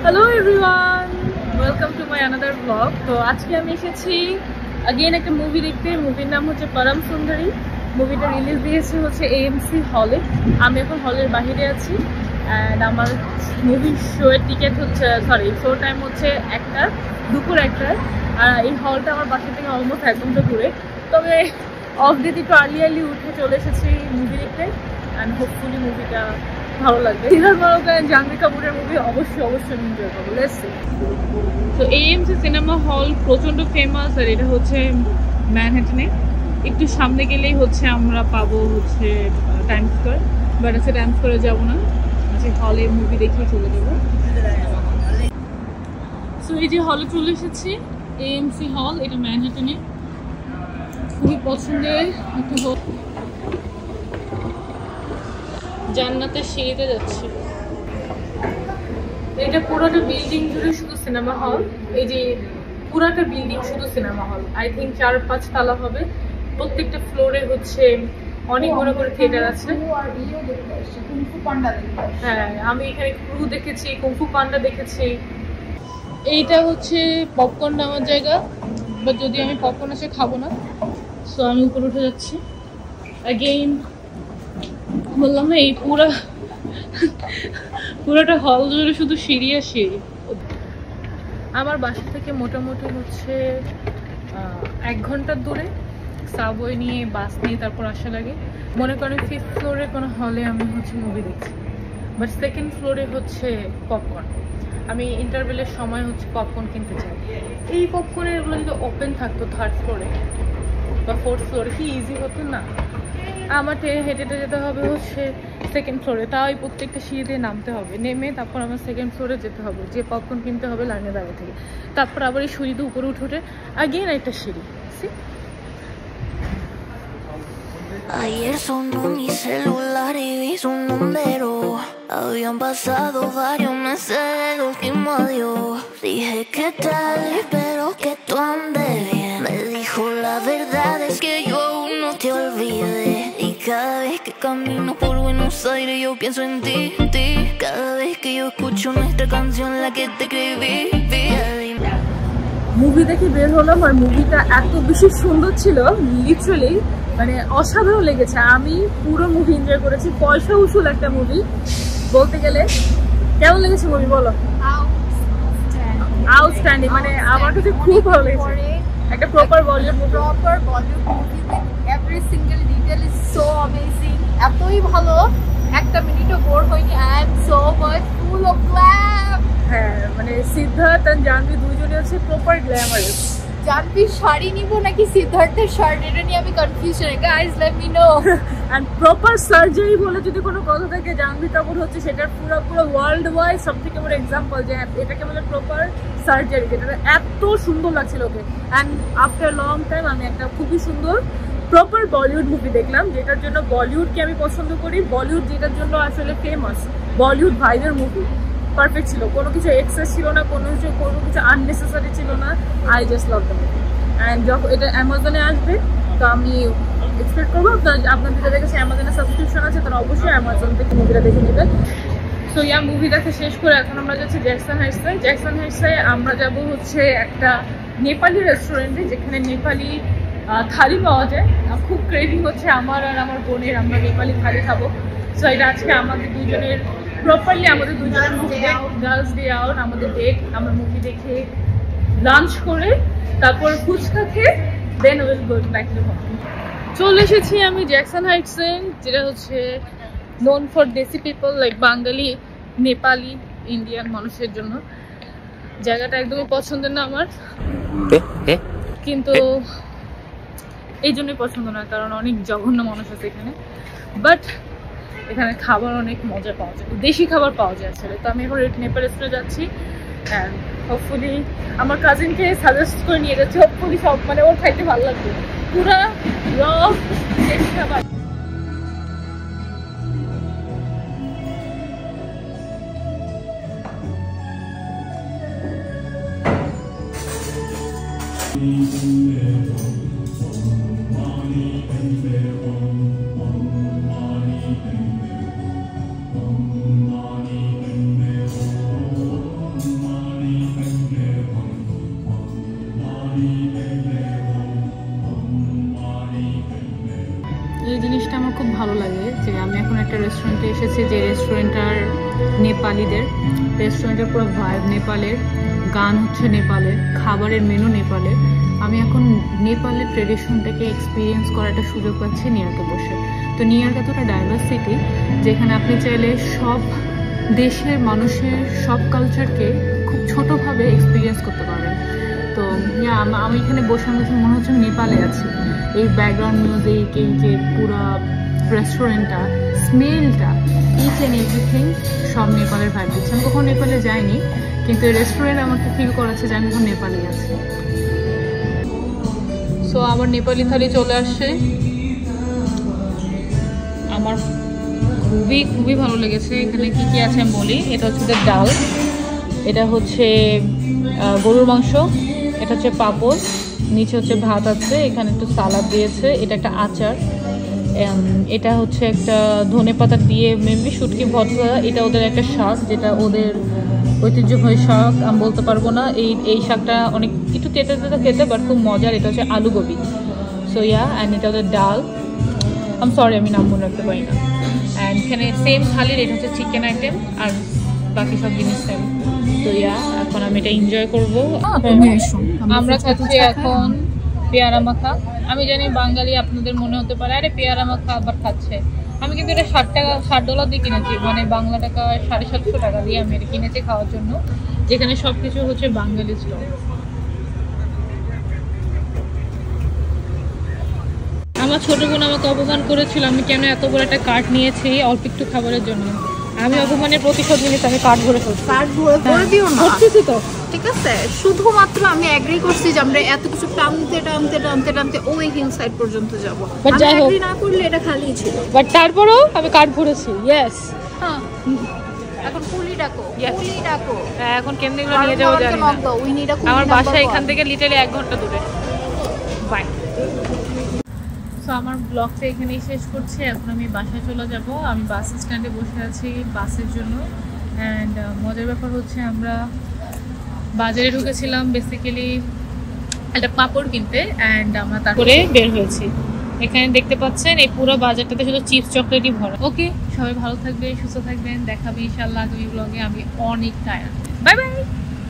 Hello everyone, welcome to my another vlog. তো আজকে আমি এসেছি again একটা মুভি দেখতে। মুভির নাম হচ্ছে পরম সুন্দরী। মুভিটা রিলিজ দিয়েছে হচ্ছে AMC হলে। আমি এখন হলের বাইরে আছি and আমার মুভি শো এর টিকিট হচ্ছে শো টাইম হচ্ছে দুপুর 1টায়। আর এই হলটা আমার বাসা থেকে অলমোস্ট 1 ঘন্টা দূরে। তবে অফ ডে একটু আর্লি উঠে চলে এসেছি মুভি দেখতে and hopefully মুভিটা ভালো লাগবে। জাহ্নবী কাপুরের মুভি অবশ্যই এনজয় করবো। Let's see. তো AMC সিনেমা হল প্রচন্ড ফেমাস আর এটা হচ্ছে ম্যানহাটনে। একটু সামনে গেলেই হচ্ছে আমরা পাবো হচ্ছে টাইম স্কোয়ার, বাট আজকে টাইম স্কোয়ারে যাবো না, আজকে হলে মুভি দেখিয়ে চলে যাবো। সো এই যে হলে চলে এসেছি, AMC হল, এটা ম্যানহাটনে। খুবই পছন্দের একটা হল। জান্নাতের সিঁড়িতে যাচ্ছি। এটা পুরোটা বিল্ডিং জুড়ে শুধু সিনেমা হল। এই যে পুরোটা বিল্ডিং শুধু সিনেমা হল, আই থিঙ্ক 4-5 তলা হবে। প্রত্যেকটা ফ্লোরে হচ্ছে অনেক বড় করে থিয়েটার আছে। হ্যাঁ, আমি এখানে ক্রু দেখেছি, কুংফু পান্ডা দেখেছি। এইটা হচ্ছে পপকর্ন নেওয়ার জায়গা, বাট যদি আমি পপকর্ন এসে খাবো না, সো আমি উপরে উঠে যাচ্ছি। অ্যাগেইন বললাম না, এই পুরোটা হল জুড়ে শুধু সিঁড়ি আর সিঁড়ি। আমার বাসা থেকে মোটামুটি হচ্ছে 1 ঘন্টার দূরে। সাবওয়ে নিয়ে, বাস নিয়ে তারপর আসা লাগে। মনে করেন 5th ফ্লোরে কোনো হলে আমি হচ্ছে মুভি দেখছি, বাট 2nd ফ্লোরে হচ্ছে পপকর্ন। আমি ইন্টারভেলের সময় হচ্ছে পপকর্ন কিনতে চাই। এই পপকর্নের এগুলো যদি ওপেন থাকতো 3rd ফ্লোরে বা 4th ফ্লোরে, কি ইজি হতো না? আমার হেঁটে যেতে হবে হচ্ছে 2nd ফ্লোরে, তাই প্রত্যেকটা সিঁড়ি দিয়ে নামতে হবে। নেমে তারপর আমার 2nd ফ্লোরে যেতে হবে, যে পপকর্ন কিনতে হবে লাইনে দাঁড়িয়ে থেকে। তারপর আবার এই সিঁড়িতে উপরে উঠে আগেন একটা সিঁড়ি। Ayer sonó mi celular y vi su número. Habían pasado varios meses del último adiós. Dije qué tal, espero que tú andes bien. Me dijo la verdad es que yo aún no te olvidé. Y cada vez que camino por Buenos Aires yo pienso en ti. Cada vez que yo escucho nuestra canción, la que te escribí. Movie দেখে বের হলাম আর মুভিটা এত বেশি সুন্দর ছিল, literally মানে অসাধারণ লেগেছে। আমি পুরো মুভি এনজয় করেছি। পয়সা উসুল একটা মুভি বলতে গেলে। কেমন লেগেছে মুভি বলো? আউটস্ট্যান্ডিং, মানে আমার কাছে খুব ভালো লেগেছে। একটা proper Bollywood movie, every single detail is so amazing. এতই ভালো, একটা মিনিটও বোর হয়নি। I am so much full of glam. হ্যাঁ, মানে সিদ্ধার্থ আর জাহ্নবী দুইজনই হচ্ছে প্রপার গ্ল্যামারাস। জাহ্নবীর শাড়ি নিব নাকি সিদ্ধার্থের শার্ট, এটা নিয়ে আমি confusion. Guys let me know. And proper surgery বলে যদি কোনো কথা থাকে, জাহ্নবী কাপুর হচ্ছে সেটার পুরো ওয়ার্ল্ড ওয়াইড সবথেকে বড় এক্সাম্পল যে এটাকে বলে প্রপার সার্জারি, যেটা এত সুন্দর লাগছিল ওকে। অ্যান্ড আফটার লং টাইম আমি একটা খুবই সুন্দর প্রপার বলিউড মুভি দেখলাম, যেটার জন্য বলিউডকে আমি পছন্দ করি। বলিউড যেটার জন্য আসলে ফেমাস, বলিউড ভাইবের মুভি পারফেক্ট ছিল। কোনো কিছু এক্সেস ছিল না, কোনো কিছু আননেসেসারি ছিল না। I just love the movie. And যখন এটা অ্যামাজনে আসবে, তো আমি এক্সপেক্ট করবো আপনাদের যাদের কাছে অ্যামাজনের সাবস্ক্রিপশন আছে তারা অবশ্যই অ্যামাজন থেকে মুভিটা দেখে নেবেন। সো মুভি দেখা শেষ করে এখন আমরা যাচ্ছি জ্যাকসন হাইটসে। জ্যাকসন হাইটসে আমরা যাব হচ্ছে একটা নেপালি রেস্টুরেন্টে, যেখানে নেপালি থালি পাওয়া যায়। খুব ক্রেভিং হচ্ছে আমার আর আমার বোনের, আমরা নেপালি থালি খাবো। সো এটা আজকে আমাদের দুজনের প্রপারলি, আমাদের দুজনের মুভি গার্লস ডে আউট, আমাদের ডেট। আমরা মুভি দেখে লাঞ্চ করে তারপর ফুচকা খেয়ে then will go back to home. চলে এসেছি আমি জ্যাকসন হাইটসে, যেটা হচ্ছে known for desi people, like Bengali, Nepali, Indian মানুষের জন্য। জায়গাটা একদমই পছন্দের না আমার, কিন্তু এই জন্যই পছন্দ না কারণ অনেক জঘন্য মানুষ আছে এখানে। বাট এখানে খাবার অনেক মজা পাওয়া যায়, দেশি খাবার পাওয়া যায় আসলে। তো আমি এখন নেপাল রেস্টুরেন্টে যাচ্ছি অ্যান্ড হোপফুলি আমার কাজিনকে সাজেস্ট করে নিয়ে যাচ্ছি। হোপফুলি সব মানে ওর খাইতে ভালো লাগবে, পুরা র দেশি খাবার। রেস্টুরেন্টে এসেছি, যে রেস্টুরেন্টটার নেপালিদের, রেস্টুরেন্টের পুরো ভাইব নেপালের, গান হচ্ছে নেপালের, খাবারের মেনু নেপালের। আমি এখন নেপালের ট্রেডিশনটাকে এক্সপিরিয়েন্স করার একটা সুযোগ পাচ্ছি নিউ ইয়র্কে বসে। তো নিউ ইয়র্ক এতটা ডাইভার্স সিটি যেখানে আপনি চাইলে সব দেশের মানুষের সব কালচারকে খুব ছোটোভাবে এক্সপিরিয়েন্স করতে পারেন। তো আমি এখানে বসে মনে হচ্ছে নেপালে আছি। এই ব্যাকগ্রাউন্ড মিউজিক, এই যে পুরো রেস্টুরেন্টটা, স্মেলটা, ইচ অ্যান্ড এভরিথিং সব নেপালের ভাইব দিচ্ছে। আমি কখনো নেপালে যাইনি, কিন্তু এই রেস্টুরেন্ট আমাকে ফিল করাচ্ছে যে আমি এখন নেপালে আছি। সো আমার নেপালি থালি চলে আসছে, আমার খুবই খুবই ভালো লেগেছে। এখানে কি কি আছে আমি বলি। এটা হচ্ছে ডাল, এটা হচ্ছে গরুর মাংস, এটা হচ্ছে পাপড়, নিচে হচ্ছে ভাত আছে, এখানে একটু সালাদ দিয়েছে, এটা একটা আচার, এটা হচ্ছে একটা ধনেপাতা দিয়ে মেনলি শুটকি ভর্তা। এটা ওদের একটা শাক, যেটা ওদের ঐতিহ্যবাহী শাক, আমি বলতে পারবো না। এই শাকটা অনেক একটু তেতে খেতে, বাট খুব মজার। এটা হচ্ছে আলু গোবি। সো অ্যান্ড এটা ওদের ডাল, আমি সরি আমি নাম মনে রাখতে পারি না। অ্যান্ড এখানে সেম থালির এটা হচ্ছে চিকেন আইটেম, আর বাকি সব জিনিস সেম। তো এখন আমি এটা এনজয় করবো। আমরা খাচ্ছি এখন পেয়ারা মাখা। আমি জানি বাঙালি আপনাদের মনে হতে পারে আরে পেয়ারা মাখা আবার খাচ্ছে। আমি কিন্তু এটা $60 দিয়ে কিনেছি, মানে বাংলা টাকা 750 টাকা দিয়ে আমি এটা কিনেছি খাওয়ার জন্য, যেখানে সবকিছু হচ্ছে বাঙালি স্টল। আমার ছোট বোন আমাকে অপমান করেছিল আমি কেন এত বড় একটা কার্ড নিয়েছি অল্প একটু খাবারের জন্য। আমি অপমানের প্রতিশোধ নিয়েছি, আমি কার্ড ভরে ফেলছি। কার্ড ভরে দিও না, করতেছি তো ঠিক আছে। শুধুমাত্র আমি এগ্রি করছি যে আমরা এত কিছু টানতে টানতে টানতে টানতে ওই হিল সাইড পর্যন্ত যাবো। বাট যাই হোক, এগ্রি না করলে এটা খালিই ছিল। বাট তারপরেও আমি কার্ড ভরেছি। ইয়েস, হ্যাঁ। এখন পুলি ডাকো, পুলি ডাকো। এখন কেমনে এগুলো নিয়ে যাবো জানি না। আমার বাসা এখান থেকে লিটারলি 1 ঘন্টা দূরে। বাই। সো আমার ব্লগটা এখানেই শেষ করছি। এখন আমি বাসায় চলে যাব। আমি বাস স্ট্যান্ডে বসে আছি বাসের জন্য। অ্যান্ড মজার ব্যাপার হচ্ছে আমরা বাজারে ঢুকেছিলাম বেসিক্যালি একটা পাপড় কিনতে, অ্যান্ড আমরা তারপরে বের হয়েছি। এখানে দেখতে পাচ্ছেন এই পুরো বাজারটাতে শুধু চিপস চকলেটই ভরা। ওকে, সবাই ভালো থাকবেন, সুস্থ থাকবেন, দেখাবে ইনশাআল্লাহ আগামী ব্লগে। আমি অনেক টায়ার্ড। Bye bye.